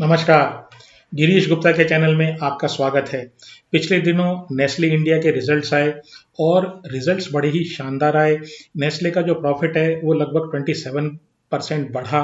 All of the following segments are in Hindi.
नमस्कार। गिरीश गुप्ता के चैनल में आपका स्वागत है। पिछले दिनों नेस्ले इंडिया के रिजल्ट्स आए और रिजल्ट्स बड़े ही शानदार आए। नेस्ले का जो प्रॉफिट है वो लगभग 27% बढ़ा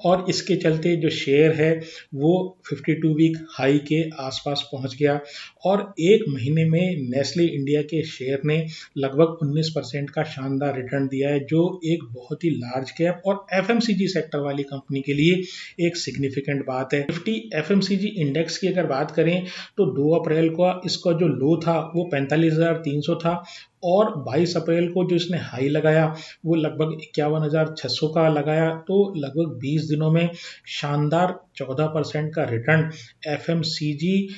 और इसके चलते जो शेयर है वो 52 वीक हाई के आसपास पहुंच गया और एक महीने में नेस्ले इंडिया के शेयर ने लगभग 19% का शानदार रिटर्न दिया है, जो एक बहुत ही लार्ज कैप और एफएमसीजी सेक्टर वाली कंपनी के लिए एक सिग्निफिकेंट बात है। निफ्टी एफएमसीजी इंडेक्स की अगर बात करें तो 2 अप्रैल को इसका जो लो था वो 45,300 था और 22 अप्रैल को जो इसने हाई लगाया वो लगभग 51,600 का लगाया। तो लगभग 20 दिनों में शानदार 14% का रिटर्न एफएमसीजी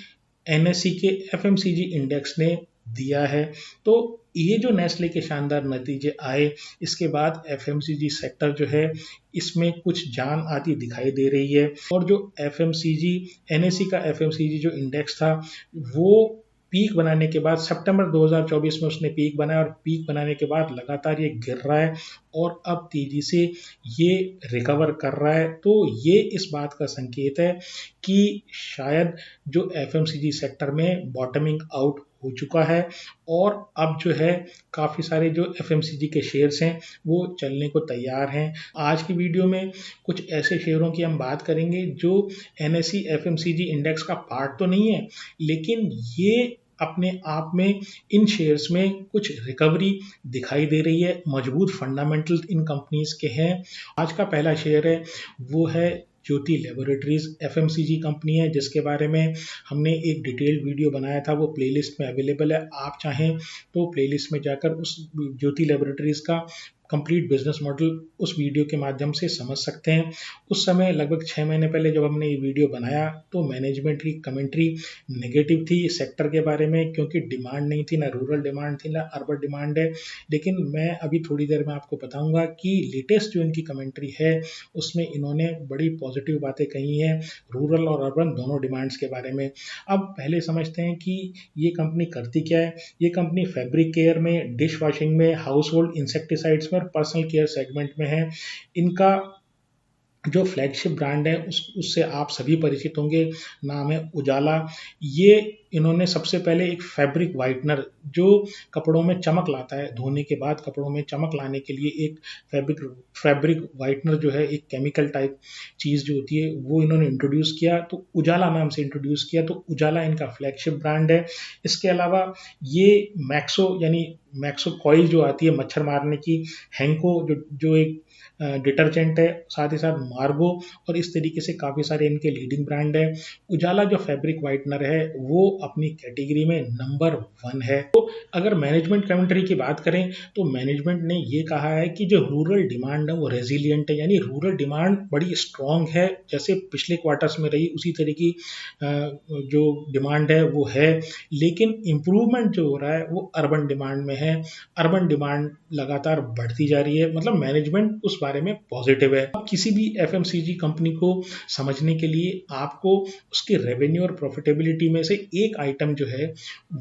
एनएसई के एफएमसीजी इंडेक्स ने दिया है। तो ये जो नेस्ले के शानदार नतीजे आए, इसके बाद एफएमसीजी सेक्टर जो है इसमें कुछ जान आती दिखाई दे रही है और जो एफएमसीजी एनएसई का एफएमसीजी जो इंडेक्स था वो पीक बनाने के बाद सितंबर 2024 में उसने पीक बनाया और पीक बनाने के बाद लगातार ये गिर रहा है और अब तेजी से ये रिकवर कर रहा है। तो ये इस बात का संकेत है कि शायद जो एफएमसीजी सेक्टर में बॉटमिंग आउट हो चुका है और अब जो है काफ़ी सारे जो एफएमसीजी के शेयर्स हैं वो चलने को तैयार हैं। आज की वीडियो में कुछ ऐसे शेयरों की हम बात करेंगे जो एनएसई एफएमसीजी इंडेक्स का पार्ट तो नहीं है, लेकिन ये अपने आप में इन शेयर्स में कुछ रिकवरी दिखाई दे रही है। मजबूत फंडामेंटल इन कंपनीज के हैं। आज का पहला शेयर है वो है ज्योति लैबोरेटरीज। एफएमसीजी कंपनी है जिसके बारे में हमने एक डिटेल्ड वीडियो बनाया था, वो प्लेलिस्ट में अवेलेबल है। आप चाहें तो प्लेलिस्ट में जाकर उस ज्योति लैबोरेटरीज का कंप्लीट बिजनेस मॉडल उस वीडियो के माध्यम से समझ सकते हैं। उस समय लगभग 6 महीने पहले जब हमने ये वीडियो बनाया तो मैनेजमेंट की कमेंट्री नेगेटिव थी इस सेक्टर के बारे में, क्योंकि डिमांड नहीं थी, ना रूरल डिमांड थी ना अर्बन डिमांड है। लेकिन मैं अभी थोड़ी देर में आपको बताऊंगा कि लेटेस्ट जो इनकी कमेंट्री है उसमें इन्होंने बड़ी पॉजिटिव बातें कही हैं रूरल और अर्बन दोनों डिमांड्स के बारे में। अब पहले समझते हैं कि ये कंपनी करती क्या है। ये कंपनी फैब्रिक केयर में, डिश वॉशिंग में, हाउस होल्ड इंसेक्टिसाइड्स में और पर्सनल केयर सेगमेंट में है। इनका जो फ्लैगशिप ब्रांड है उससे आप सभी परिचित होंगे, नाम है उजाला। ये इन्होंने सबसे पहले एक फैब्रिक वाइटनर जो कपड़ों में चमक लाता है, धोने के बाद कपड़ों में चमक लाने के लिए एक फैब्रिक वाइटनर जो है एक केमिकल टाइप चीज़ जो होती है वो इन्होंने इंट्रोड्यूस किया, तो उजाला नाम से इंट्रोड्यूस किया। तो उजाला इनका फ्लैगशिप ब्रांड है। इसके अलावा ये मैक्सो कॉइल जो आती है मच्छर मारने की, हैंको जो एक डिटर्जेंट है, साथ ही साथ मार्गो, और इस तरीके से काफ़ी सारे इनके लीडिंग ब्रांड है। उजाला जो फैब्रिक वाइटनर है वो अपनी कैटेगरी में नंबर 1 है। तो अगर मैनेजमेंट कमेंट्री की बात करें तो मैनेजमेंट ने ये कहा है कि जो रूरल डिमांड है वो रेजिलियंट है, यानी रूरल डिमांड बड़ी स्ट्रॉन्ग है, जैसे पिछले क्वार्टर्स में रही उसी तरह की जो डिमांड है वो है। लेकिन इम्प्रूवमेंट जो हो रहा है वो अर्बन डिमांड में है। अर्बन डिमांड लगातार बढ़ती जा रही है, मतलब मैनेजमेंट उस बारे में पॉजिटिव है। अब किसी भी एफएमसीजी कंपनी को समझने के लिए आपको उसके रेवेन्यू और प्रॉफिटेबिलिटी में से एक आइटम जो है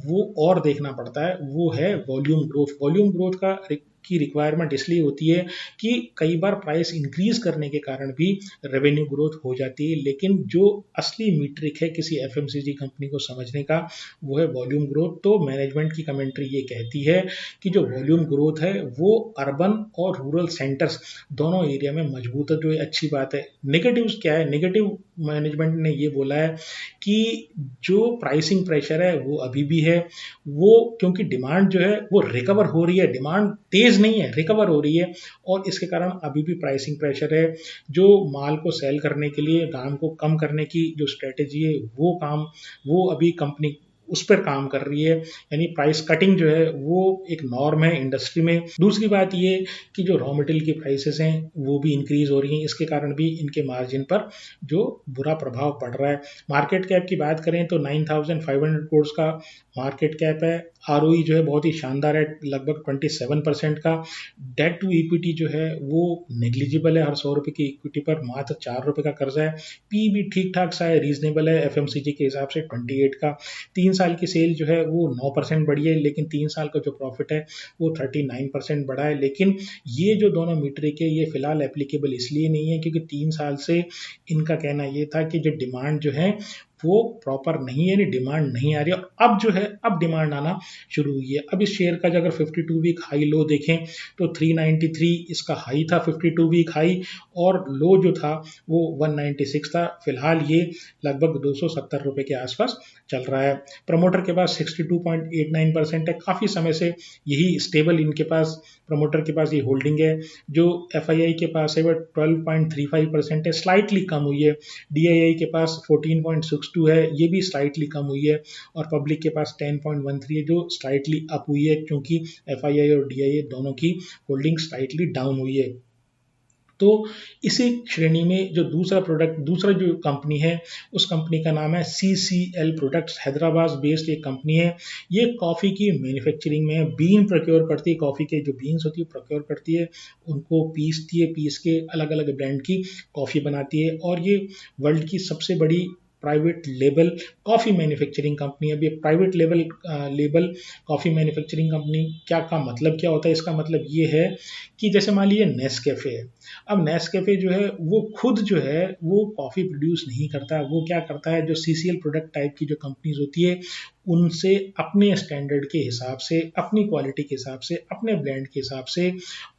वो और देखना पड़ता है, वो है वॉल्यूम ग्रोथ। वॉल्यूम ग्रोथ की रिक्वायरमेंट इसलिए होती है कि कई बार प्राइस इंक्रीज करने के कारण भी रेवेन्यू ग्रोथ हो जाती है, लेकिन जो असली मीट्रिक है किसी एफएमसीजी कंपनी को समझने का वो है वॉल्यूम ग्रोथ। तो मैनेजमेंट की कमेंट्री ये कहती है कि जो वॉल्यूम ग्रोथ है वो अर्बन और रूरल सेंटर्स दोनों एरिया में मजबूत है, जो अच्छी बात है। नेगेटिव्स क्या है? नेगेटिव मैनेजमेंट ने ये बोला है कि जो प्राइसिंग प्रेशर है वो अभी भी है, वो क्योंकि डिमांड जो है वो रिकवर हो रही है, डिमांड तेज नहीं है, रिकवर हो रही है, और इसके कारण अभी भी प्राइसिंग प्रेशर है। जो माल को सेल करने के लिए दाम को कम करने की जो स्ट्रेटेजी है वो अभी कंपनी उस पर काम कर रही है, यानी प्राइस कटिंग जो है वो एक नॉर्म है इंडस्ट्री में। दूसरी बात ये कि जो रॉ मटेरियल की प्राइसेस हैं वो भी इंक्रीज हो रही हैं, इसके कारण भी इनके मार्जिन पर जो बुरा प्रभाव पड़ रहा है। मार्केट कैप की बात करें तो 9,500 करोड़ का मार्केट कैप है आरओई जो है बहुत ही शानदार है, लगभग 27% का। डेट टू इक्विटी जो है वो नेग्लिजिबल है, हर 100 रुपये की इक्विटी पर मात्र 4 रुपये का कर्जा है। पी भी ठीक ठाक सा है, रीजनेबल है एफएमसीजी के हिसाब से 28 का। 3 साल की सेल जो है वो 9% बढ़ी है, लेकिन 3 साल का जो प्रॉफिट है वो 39% बढ़ा है। लेकिन ये जो दोनों मीट्रिक है ये फिलहाल एप्लीकेबल इसलिए नहीं है क्योंकि 3 साल से इनका कहना ये था कि जो डिमांड जो है वो प्रॉपर नहीं है, यानी डिमांड नहीं आ रही है। और अब जो है अब डिमांड आना शुरू हुई है। अब इस शेयर का जो अगर 52 वीक हाई लो देखें तो 393 इसका हाई था 52 वीक हाई, और लो जो था वो 196 था। फिलहाल ये लगभग 270 रुपए के आसपास चल रहा है। प्रमोटर के पास 62.89% है, काफ़ी समय से यही स्टेबल इनके पास प्रमोटर के पास ये होल्डिंग है। जो एफआईआई के पास है वो 12.35% है, स्लाइटली कम हुई है। डीआईआई के पास 14.62 है, ये भी स्लाइटली कम हुई है। और पब्लिक के पास 10.13 है, जो स्लाइटली अप हुई है क्योंकि एफआईआई और डीआईआई दोनों की होल्डिंग स्लाइटली डाउन हुई है। तो इसी श्रेणी में जो दूसरा जो कंपनी है उस कंपनी का नाम है सीसीएल प्रोडक्ट्स, हैदराबाद बेस्ड एक कंपनी है। ये कॉफ़ी की मैन्युफैक्चरिंग में बीन प्रोक्योर करती है, कॉफ़ी के जो बीन्स होती है प्रोक्योर करती है, उनको पीसती है, पीस के अलग अलग ब्रांड की कॉफ़ी बनाती है। और ये वर्ल्ड की सबसे बड़ी private label coffee manufacturing company है। अब ये private label coffee manufacturing company क्या मतलब क्या होता है, इसका मतलब ये है कि जैसे मान लीजिए नेस्कैफ़े है। अब नेस्कैफ़े जो है वो खुद जो है वो कॉफ़ी प्रोड्यूस नहीं करता है, वो क्या करता है जो सीसीएल प्रोडक्ट टाइप की जो कंपनीज होती है उनसे अपने स्टैंडर्ड के हिसाब से, अपनी क्वालिटी के हिसाब से, अपने ब्रांड के हिसाब से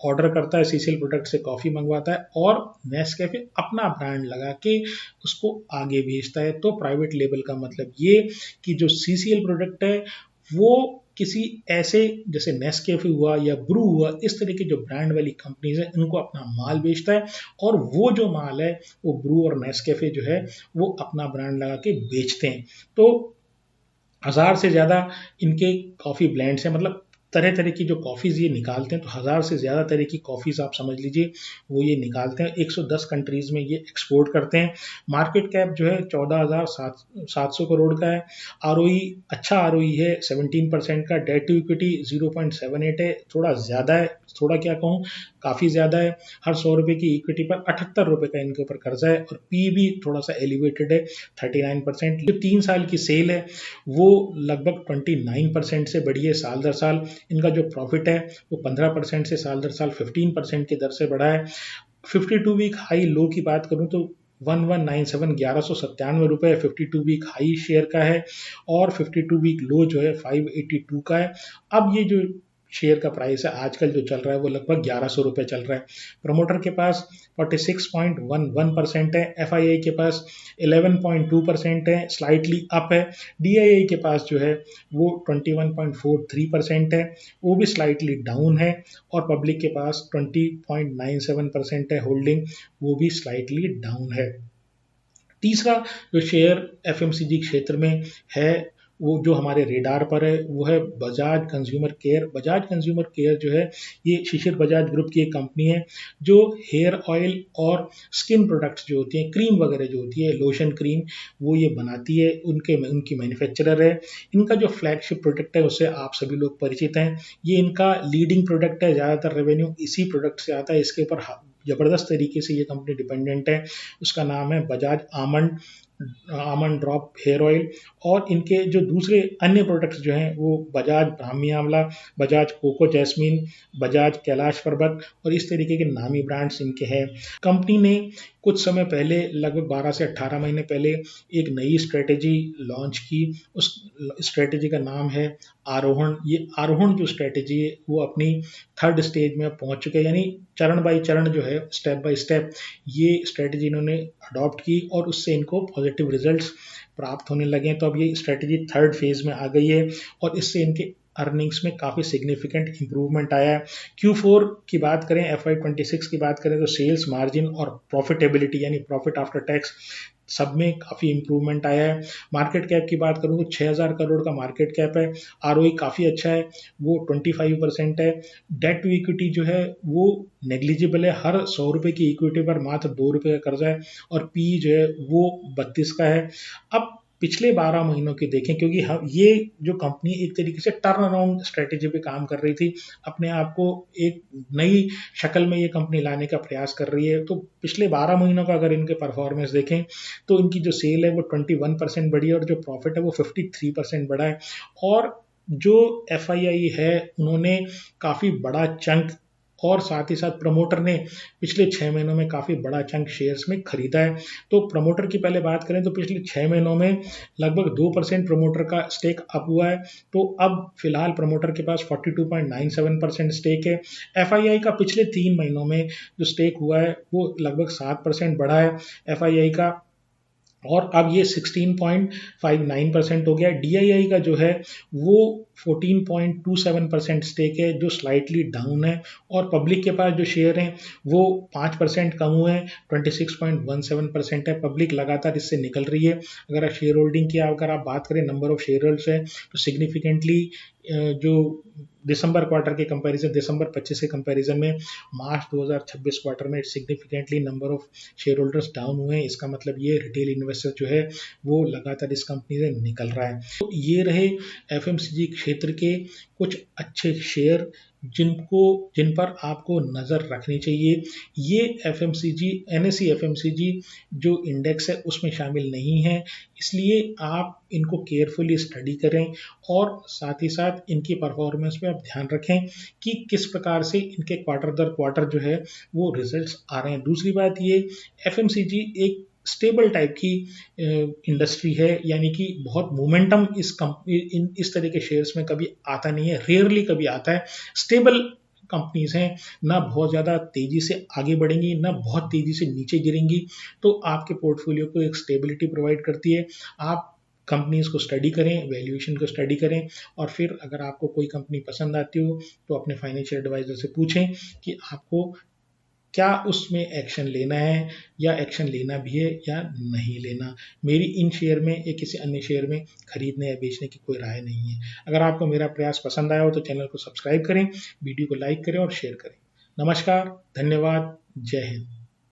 ऑर्डर करता है, सीसीएल प्रोडक्ट से कॉफ़ी मंगवाता है और नेस्कैफ़े अपना ब्रांड लगा के उसको आगे भेजता है। तो प्राइवेट लेबल का मतलब ये कि जो सीसीएल प्रोडक्ट है वो किसी ऐसे जैसे नेस्कैफे हुआ या ब्रू हुआ, इस तरह की जो ब्रांड वाली कंपनीज है इनको अपना माल बेचता है, और वो जो माल है वो ब्रू और नेस्कैफे जो है वो अपना ब्रांड लगा के बेचते हैं। तो 1000 से ज़्यादा इनके कॉफ़ी ब्रांड्स हैं, मतलब तरह तरह की जो कॉफ़ीज़ ये निकालते हैं, तो 1000 से ज़्यादा तरह की कॉफ़ीज़ आप समझ लीजिए वो ये निकालते हैं। 110 कंट्रीज़ में ये एक्सपोर्ट करते हैं। मार्केट कैप जो है 14,700 करोड़ का है। आरओई अच्छा आरओई है 17% का। डेट टू इक्विटी 0.78 है, थोड़ा ज़्यादा है, थोड़ा क्या कहूँ काफ़ी ज़्यादा है। हर 100 रुपये की इक्विटी पर 78 रुपये का इनके ऊपर कर्जा है। और पी भी थोड़ा सा एलिवेटेड है 39%। जो 3 साल की सेल है वो लगभग 29% से बढ़ी है साल दर साल। इनका जो प्रॉफिट है वो 15% से साल दर साल 15% की दर से बढ़ा है। 52 वीक हाई लो की बात करूं तो 1197 1197 रुपये 52 वीक हाई शेयर का है, और 52 वीक लो जो है 582 का है। अब ये जो शेयर का प्राइस है आजकल जो चल रहा है वो लगभग 1100 रुपये चल रहा है। प्रमोटर के पास 46.11% है, एफआईआई के पास 11.2% है, स्लाइटली अप है। डीआईआई के पास जो है वो 21.43% है, वो भी स्लाइटली डाउन है। और पब्लिक के पास 20.97% है होल्डिंग, वो भी स्लाइटली डाउन है। तीसरा जो शेयर एफएमसीजी क्षेत्र में है वो जो हमारे रेडार पर है वो है Bajaj consumer care. Bajaj consumer care जो है ये शिशिर बजाज ग्रुप की एक कंपनी है जो हेयर ऑयल और स्किन प्रोडक्ट्स जो होती हैं, क्रीम वगैरह जो होती है, लोशन क्रीम, वो ये बनाती है, उनकी मैन्युफैक्चरर है। इनका जो फ्लैगशिप प्रोडक्ट है उससे आप सभी लोग परिचित हैं। ये इनका लीडिंग प्रोडक्ट है, ज़्यादातर रेवेन्यू इसी प्रोडक्ट से आता है, इसके ऊपर ज़बरदस्त तरीके से ये कंपनी डिपेंडेंट है। उसका नाम है Bajaj almond almond drop hair oil. और इनके जो दूसरे अन्य प्रोडक्ट्स जो हैं वो बजाज ब्राह्मी आंवला, बजाज कोको जैस्मीन, बजाज कैलाश पर्वत और इस तरीके के नामी ब्रांड्स इनके हैं। कंपनी ने कुछ समय पहले लगभग 12 से 18 महीने पहले एक नई स्ट्रेटेजी लॉन्च की। उस स्ट्रेटेजी का नाम है आरोहण। ये आरोहण जो स्ट्रेटेजी है वो अपनी थर्ड स्टेज में पहुंच चुके हैं, यानी चरण बाई चरण जो है, स्टेप बाय स्टेप ये स्ट्रेटेजी इन्होंने अडॉप्ट की और उससे इनको पॉजिटिव रिजल्ट्स प्राप्त होने लगे। तो अब ये स्ट्रेटेजी थर्ड फेज में आ गई है और इससे इनके अर्निंग्स में काफ़ी सिग्निफिकेंट इंप्रूवमेंट आया है। Q4 की बात करें, FY26 की बात करें तो सेल्स मार्जिन और प्रॉफिटेबिलिटी यानी प्रॉफिट आफ्टर टैक्स सब में काफ़ी इंप्रूवमेंट आया है। मार्केट कैप की बात करूँ तो 6,000 करोड़ का मार्केट कैप है। आरओई काफ़ी अच्छा है, वो 25% है। डेट टू इक्विटी जो है वो नेग्लिजिबल है, हर 100 रुपये की इक्विटी पर मात्र 2 रुपये का कर्जा है। और पी जो है वो 32 का है। अब पिछले 12 महीनों की देखें, क्योंकि हम ये जो कंपनी एक तरीके से टर्न अराउंड स्ट्रेटेजी पे काम कर रही थी, अपने आप को एक नई शक्ल में ये कंपनी लाने का प्रयास कर रही है। तो पिछले 12 महीनों का अगर इनके परफॉर्मेंस देखें तो इनकी जो सेल है वो 21% बढ़ी है और जो प्रॉफिट है वो 53% बढ़ा है। और जो एफ है उन्होंने काफ़ी बड़ा चंक और साथ ही साथ प्रमोटर ने पिछले 6 महीनों में काफ़ी बड़ा चंक शेयर्स में खरीदा है। तो प्रमोटर की पहले बात करें तो पिछले 6 महीनों में लगभग 2% प्रमोटर का स्टेक अप हुआ है। तो अब फिलहाल प्रमोटर के पास 42.97% स्टेक है। एफ का पिछले 3 महीनों में जो स्टेक हुआ है वो लगभग 7% बढ़ा है एफ का, और अब ये 16.59% हो गया। डीआईआई का जो है वो 14.27% स्टेक है जो स्लाइटली डाउन है, और पब्लिक के पास जो शेयर हैं वो 5% कम हुए हैं, 26.17% है। पब्लिक लगातार इससे निकल रही है। अगर आप शेयर होल्डिंग की अगर आप बात करें, नंबर ऑफ शेयर होल्डर्स है तो सिग्निफिकेंटली जो दिसंबर क्वार्टर के कंपैरिजन, दिसंबर 25 के कंपैरिजन में मार्च 2026 क्वार्टर में significantly number of share holders down हुए हैं। इसका मतलब ये रिटेल इन्वेस्टर जो है वो लगातार इस कंपनी से निकल रहा है। तो ये रहे एफएमसीजी क्षेत्र के कुछ अच्छे शेयर जिन पर आपको नज़र रखनी चाहिए। ये एफएमसीजी, एनएसई एफएमसीजी जो इंडेक्स है उसमें शामिल नहीं है, इसलिए आप इनको केयरफुली स्टडी करें और साथ ही साथ इनकी परफॉर्मेंस पे आप ध्यान रखें कि किस प्रकार से इनके क्वार्टर दर क्वार्टर जो है वो रिजल्ट्स आ रहे हैं। दूसरी बात ये, एफएमसीजी एक स्टेबल टाइप की इंडस्ट्री है, यानी कि बहुत मोमेंटम इस कंपनी इस तरह के शेयर्स में कभी आता नहीं है, रेयरली कभी आता है। स्टेबल कंपनीज हैं, ना बहुत ज़्यादा तेज़ी से आगे बढ़ेंगी ना बहुत तेज़ी से नीचे गिरेंगी, तो आपके पोर्टफोलियो को एक स्टेबिलिटी प्रोवाइड करती है। आप कंपनीज को स्टडी करें, वैल्यूएशन को स्टडी करें, और फिर अगर आपको कोई कंपनी पसंद आती हो तो अपने फाइनेंशियल एडवाइजर से पूछें कि आपको क्या उसमें एक्शन लेना है, या एक्शन लेना भी है या नहीं लेना। मेरी इन शेयर में या किसी अन्य शेयर में खरीदने या बेचने की कोई राय नहीं है। अगर आपको मेरा प्रयास पसंद आया हो तो चैनल को सब्सक्राइब करें, वीडियो को लाइक करें और शेयर करें। नमस्कार, धन्यवाद, जय हिंद।